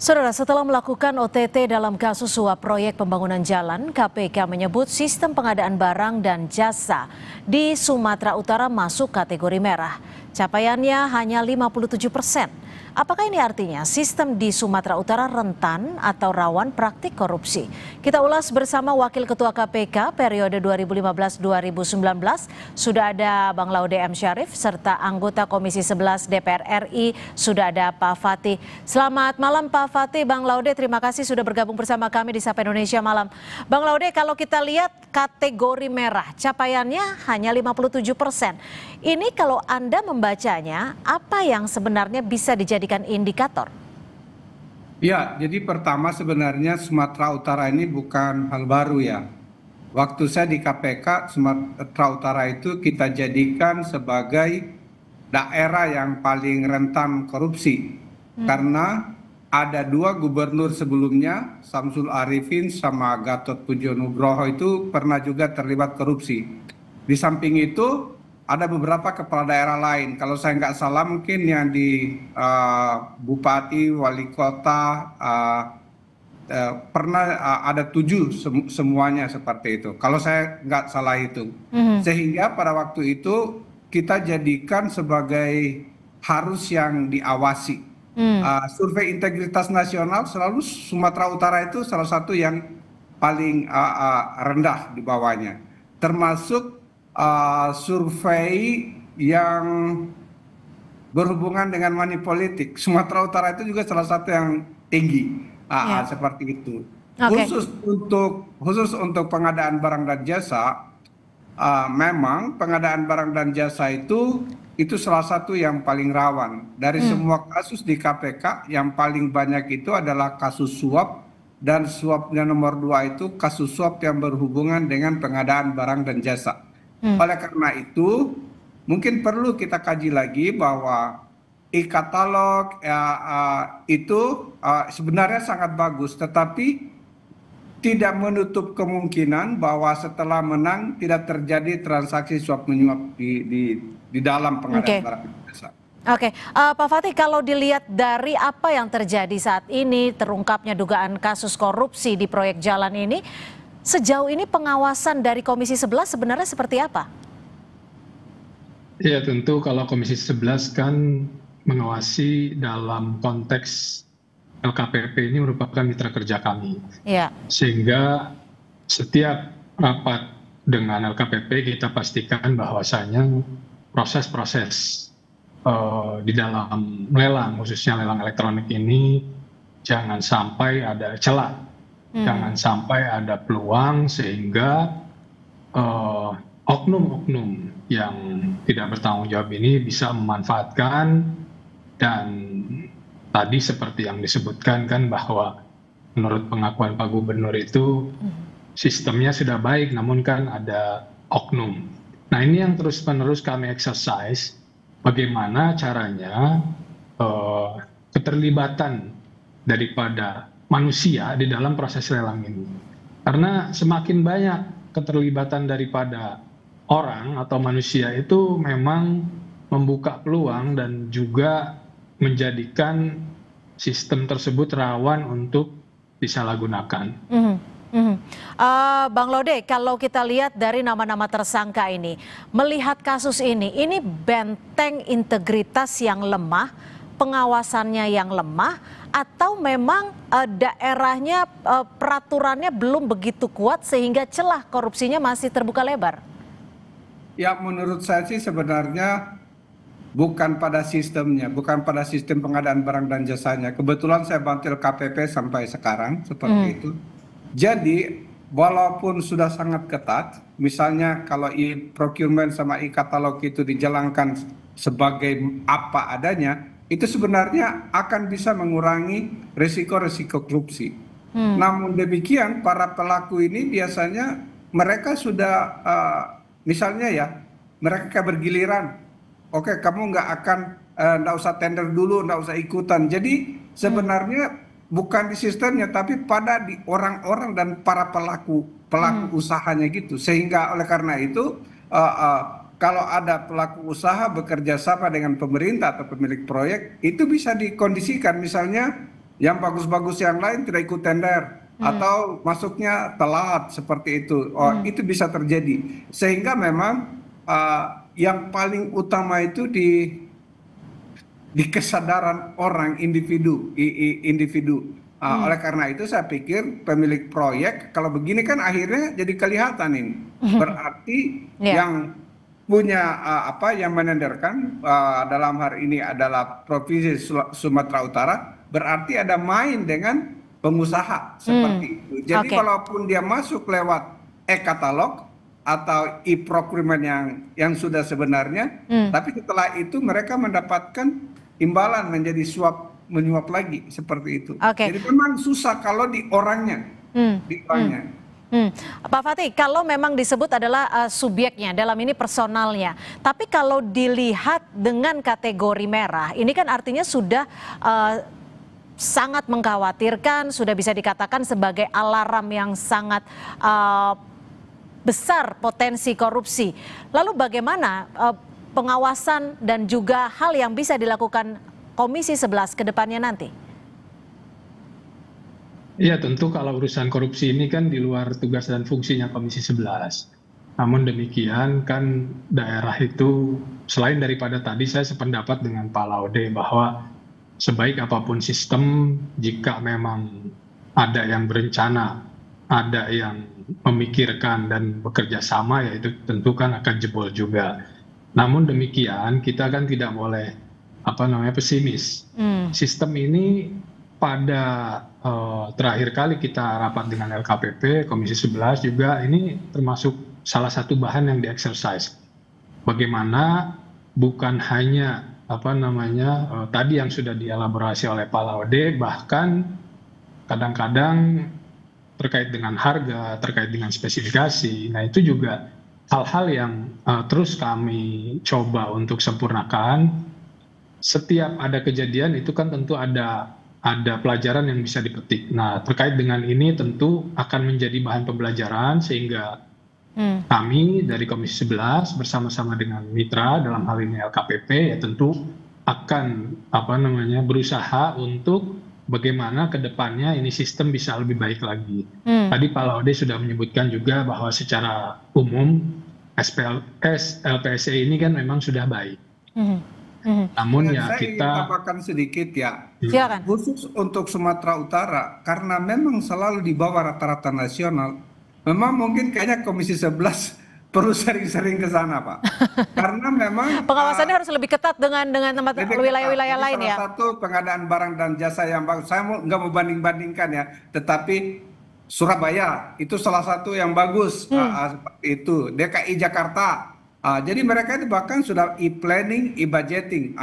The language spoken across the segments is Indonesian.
Saudara, setelah melakukan OTT dalam kasus suap proyek pembangunan jalan, KPK menyebut sistem pengadaan barang dan jasa di Sumatera Utara masuk kategori merah. Capaiannya hanya 57%. Apakah ini artinya sistem di Sumatera Utara rentan atau rawan praktik korupsi? Kita ulas bersama Wakil Ketua KPK periode 2015-2019, sudah ada Bang Laude M. Syarif, serta anggota Komisi 11 DPR RI, sudah ada Pak Fatih. Selamat malam Pak Fatih. Bang Laude, terima kasih sudah bergabung bersama kami di Sapa Indonesia Malam. Bang Laude, kalau kita lihat kategori merah, capaiannya hanya 57%. Ini kalau Anda membacanya, apa yang sebenarnya bisa dijadikan indikator? Ya, jadi pertama sebenarnya Sumatera Utara ini bukan hal baru ya. Waktu saya di KPK, Sumatera Utara itu kita jadikan sebagai daerah yang paling rentan korupsi. Karena ada dua gubernur sebelumnya, Samsul Arifin sama Gatot Pujo Nugroho itu pernah juga terlibat korupsi. Di samping itu ada beberapa kepala daerah lain. Kalau saya nggak salah mungkin yang di bupati, wali kota, pernah ada 7 semuanya seperti itu. Kalau saya nggak salah itu. Sehingga pada waktu itu kita jadikan sebagai harus yang diawasi. Survei integritas nasional selalu Sumatera Utara itu salah satu yang paling rendah di bawahnya. Termasuk survei yang berhubungan dengan money politik. Sumatera Utara itu juga salah satu yang tinggi, seperti itu. Khusus untuk pengadaan barang dan jasa, memang pengadaan barang dan jasa itu salah satu yang paling rawan. Dari semua kasus di KPK, yang paling banyak itu adalah kasus suap, dan suapnya nomor 2 itu kasus suap yang berhubungan dengan pengadaan barang dan jasa. Oleh karena itu, mungkin perlu kita kaji lagi bahwa e-katalog itu sebenarnya sangat bagus, tetapi tidak menutup kemungkinan bahwa setelah menang tidak terjadi transaksi suap menyuap di dalam pengadaan barang dan jasa. Oke, Pak Fatih, kalau dilihat dari apa yang terjadi saat ini, terungkapnya dugaan kasus korupsi di proyek jalan ini, sejauh ini pengawasan dari Komisi 11 sebenarnya seperti apa? Ya, tentu kalau Komisi 11 kan mengawasi dalam konteks LKPP ini merupakan mitra kerja kami. Ya. Sehingga setiap rapat dengan LKPP kita pastikan bahwasanya proses-proses di dalam lelang, khususnya lelang elektronik ini, jangan sampai ada celah. Jangan sampai ada peluang sehingga oknum-oknum yang tidak bertanggung jawab ini bisa memanfaatkan. Dan tadi seperti yang disebutkan kan bahwa menurut pengakuan Pak Gubernur itu sistemnya sudah baik, namun kan ada oknum. Nah, ini yang terus-menerus kami exercise, bagaimana caranya keterlibatan daripada manusia di dalam proses lelang ini. Karena semakin banyak keterlibatan daripada orang atau manusia itu memang membuka peluang dan juga menjadikan sistem tersebut rawan untuk disalahgunakan. Bang Laude, kalau kita lihat dari nama-nama tersangka ini, melihat kasus ini benteng integritas yang lemah, pengawasannya yang lemah, atau memang daerahnya peraturannya belum begitu kuat sehingga celah korupsinya masih terbuka lebar? Ya, menurut saya sih sebenarnya bukan pada sistemnya, bukan pada sistem pengadaan barang dan jasanya. Kebetulan saya bantil KPP sampai sekarang seperti itu. Jadi walaupun sudah sangat ketat, misalnya kalau e-procurement sama e-katalog itu dijalankan sebagai apa adanya, itu sebenarnya akan bisa mengurangi risiko-risiko korupsi. Namun demikian, para pelaku ini biasanya mereka sudah misalnya ya, mereka bergiliran. Oke, kamu nggak usah tender dulu, nggak usah ikutan. Jadi sebenarnya bukan di sistemnya, tapi pada di orang-orang dan para pelaku usahanya gitu. Sehingga oleh karena itu kalau ada pelaku usaha bekerja sama dengan pemerintah atau pemilik proyek, itu bisa dikondisikan. Misalnya yang bagus-bagus yang lain tidak ikut tender atau masuknya telat seperti itu. Oh, itu bisa terjadi. Sehingga memang yang paling utama itu di kesadaran orang individu. Oleh karena itu saya pikir pemilik proyek kalau begini kan akhirnya jadi kelihatan ini. Berarti yang punya yang menenderkan dalam hari ini adalah Provinsi Sumatera Utara, berarti ada main dengan pengusaha seperti itu. Jadi kalaupun dia masuk lewat e-katalog atau e-procurement yang sudah sebenarnya, tapi setelah itu mereka mendapatkan imbalan menjadi suap menyuap lagi seperti itu. Jadi memang susah kalau di orangnya. Pak Fatih, kalau memang disebut adalah subyeknya, dalam ini personalnya, tapi kalau dilihat dengan kategori merah, ini kan artinya sudah sangat mengkhawatirkan, sudah bisa dikatakan sebagai alarm yang sangat besar potensi korupsi. Lalu bagaimana pengawasan dan juga hal yang bisa dilakukan Komisi 11 ke depannya nanti? Ya tentu kalau urusan korupsi ini kan di luar tugas dan fungsinya Komisi 11. Namun demikian kan daerah itu selain daripada tadi saya sependapat dengan Pak Laude bahwa sebaik apapun sistem jika memang ada yang berencana, ada yang memikirkan dan bekerja sama ya itu tentu kan akan jebol juga. Namun demikian kita kan tidak boleh pesimis. Sistem ini pada terakhir kali kita rapat dengan LKPP, Komisi 11 juga ini termasuk salah satu bahan yang di-exercise. Bagaimana bukan hanya tadi yang sudah dielaborasi oleh Pak Laude, bahkan kadang-kadang terkait dengan harga, terkait dengan spesifikasi. Nah itu juga hal-hal yang terus kami coba untuk sempurnakan. Setiap ada kejadian itu kan tentu ada pelajaran yang bisa dipetik. Nah terkait dengan ini tentu akan menjadi bahan pembelajaran sehingga kami dari Komisi 11 bersama-sama dengan mitra dalam hal ini LKPP ya tentu akan berusaha untuk bagaimana ke depannya ini sistem bisa lebih baik lagi. Tadi Pak Laude sudah menyebutkan juga bahwa secara umum LPSE ini kan memang sudah baik. Namun ya saya kita ingin tambahkan sedikit ya. Silakan. Khusus untuk Sumatera Utara karena memang selalu di bawah rata-rata nasional. Memang mungkin kayaknya Komisi 11 perlu sering-sering ke sana, Pak. Karena memang pengawasannya harus lebih ketat dengan tempat wilayah-wilayah lain ya. Salah satu pengadaan barang dan jasa yang bagus. Saya nggak mau banding-bandingkan ya, tetapi Surabaya itu salah satu yang bagus seperti itu. DKI Jakarta. Jadi mereka itu bahkan sudah e-planning, e-budgeting.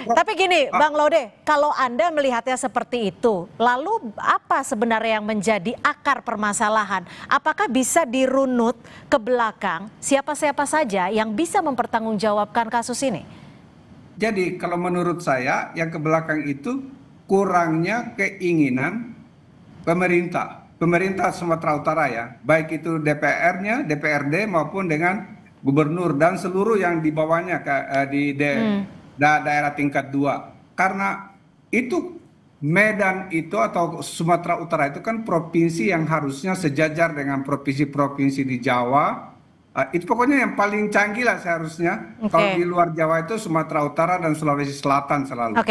Tapi gini Bang Laude, kalau Anda melihatnya seperti itu, lalu apa sebenarnya yang menjadi akar permasalahan? Apakah bisa dirunut ke belakang siapa-siapa saja yang bisa mempertanggungjawabkan kasus ini? Jadi kalau menurut saya yang ke belakang itu kurangnya keinginan pemerintah Sumatera Utara ya, baik itu DPR-nya, DPRD maupun dengan gubernur dan seluruh yang di bawahnya di daerah tingkat 2. Karena itu Medan itu atau Sumatera Utara itu kan provinsi yang harusnya sejajar dengan provinsi-provinsi di Jawa. Itu pokoknya yang paling canggih lah seharusnya. Kalau di luar Jawa itu Sumatera Utara dan Sulawesi Selatan selalu.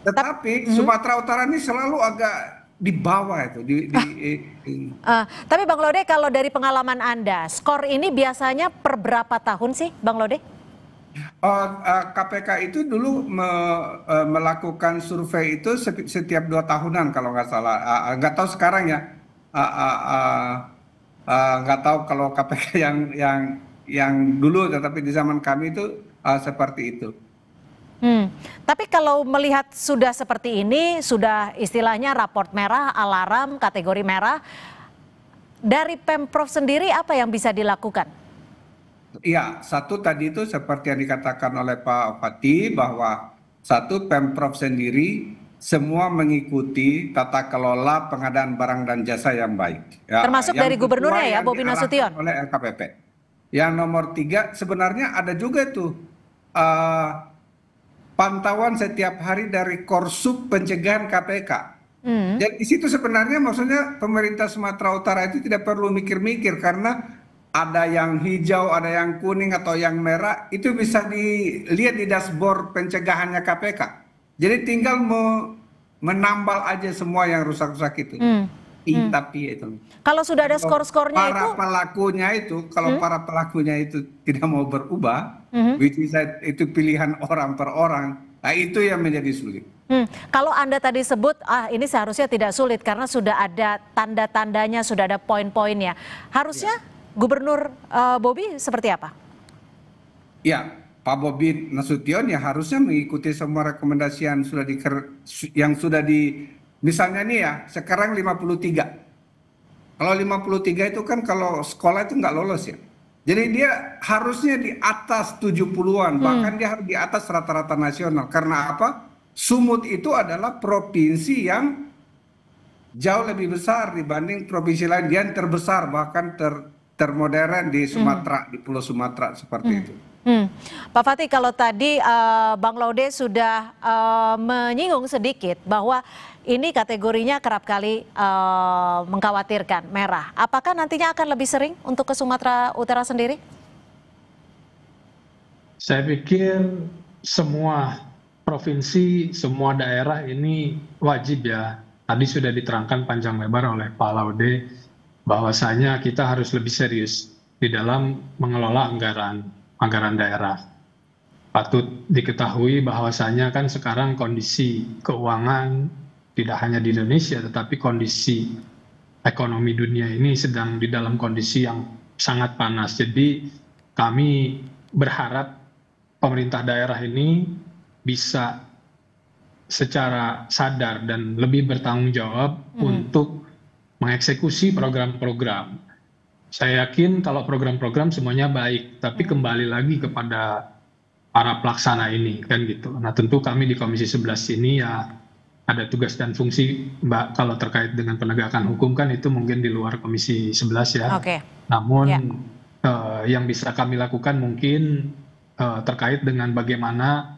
Tetapi Sumatera Utara ini selalu agak di bawah itu. Tapi Bang Laude, kalau dari pengalaman Anda, skor ini biasanya per berapa tahun sih, Bang Laude? KPK itu dulu melakukan survei itu setiap 2 tahunan kalau nggak salah. Nggak tahu sekarang ya. Nggak tahu kalau KPK yang dulu, tetapi di zaman kami itu seperti itu. Tapi kalau melihat sudah seperti ini, sudah istilahnya raport merah, alarm, kategori merah, dari Pemprov sendiri apa yang bisa dilakukan? Iya, satu tadi itu seperti yang dikatakan oleh Pak Fatih bahwa satu Pemprov sendiri semua mengikuti tata kelola pengadaan barang dan jasa yang baik. Ya, termasuk dari gubernurnya ya, Bobi Nasution. Oleh LKPP. Yang nomor 3 sebenarnya ada juga tuh pantauan setiap hari dari Korsub Pencegahan KPK. Dan di situ sebenarnya maksudnya pemerintah Sumatera Utara itu tidak perlu mikir-mikir karena ada yang hijau, ada yang kuning atau yang merah, itu bisa dilihat di dashboard pencegahannya KPK. Jadi tinggal menambal aja semua yang rusak-rusak itu. Tapi itu. Kalau sudah ada skor-skornya itu, kalau para pelakunya itu tidak mau berubah, which is itu pilihan orang per orang, nah itu yang menjadi sulit. Kalau Anda tadi sebut, ini seharusnya tidak sulit karena sudah ada tanda-tandanya, sudah ada poin-poinnya. Harusnya Gubernur Bobi seperti apa? Ya, Pak Bobi Nasution ya harusnya mengikuti semua rekomendasi yang sudah misalnya nih ya, sekarang 53. Kalau 53 itu kan kalau sekolah itu nggak lolos ya. Jadi dia harusnya di atas 70-an, bahkan dia harus di atas rata-rata nasional. Karena apa? Sumut itu adalah provinsi yang jauh lebih besar dibanding provinsi lain. Dia yang terbesar, bahkan termodern di Sumatera, di Pulau Sumatera seperti itu. Pak Fatih, kalau tadi Bang Laude sudah menyinggung sedikit bahwa ini kategorinya kerap kali mengkhawatirkan, merah. Apakah nantinya akan lebih sering untuk ke Sumatera Utara sendiri? Saya pikir semua provinsi, semua daerah ini wajib ya. Tadi sudah diterangkan panjang lebar oleh Pak Laude bahwasanya kita harus lebih serius di dalam mengelola anggaran daerah. Patut diketahui bahwasanya kan sekarang kondisi keuangan tidak hanya di Indonesia tetapi kondisi ekonomi dunia ini sedang di dalam kondisi yang sangat panas. Jadi kami berharap pemerintah daerah ini bisa secara sadar dan lebih bertanggung jawab untuk mengeksekusi program-program. Saya yakin kalau program-program semuanya baik, tapi kembali lagi kepada para pelaksana ini kan gitu. Nah tentu kami di Komisi 11 ini ya ada tugas dan fungsi, Mbak, kalau terkait dengan penegakan hukum kan itu mungkin di luar Komisi 11 ya. Namun yang bisa kami lakukan mungkin terkait dengan bagaimana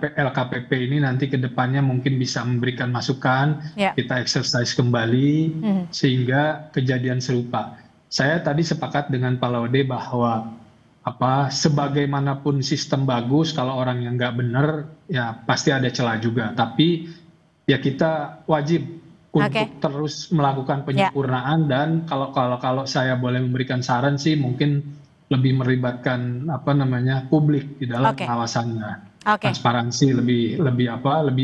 LKPP ini nanti ke depannya mungkin bisa memberikan masukan, kita exercise kembali sehingga kejadian serupa. Saya tadi sepakat dengan Pak Laude bahwa sebagaimanapun sistem bagus, kalau orang yang nggak benar ya pasti ada celah juga. Tapi ya kita wajib untuk terus melakukan penyempurnaan dan kalau saya boleh memberikan saran sih mungkin lebih melibatkan publik di dalam pengawasannya. Transparansi lebih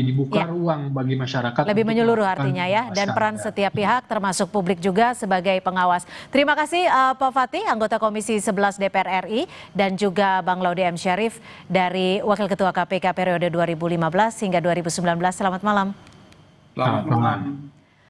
dibuka ruang bagi masyarakat. Lebih menyeluruh artinya ya, dan peran setiap pihak termasuk publik juga sebagai pengawas. Terima kasih Pak Fatih, anggota Komisi 11 DPR RI, dan juga Bang Laude M. Syarif dari Wakil Ketua KPK periode 2015 hingga 2019. Selamat malam. Selamat malam.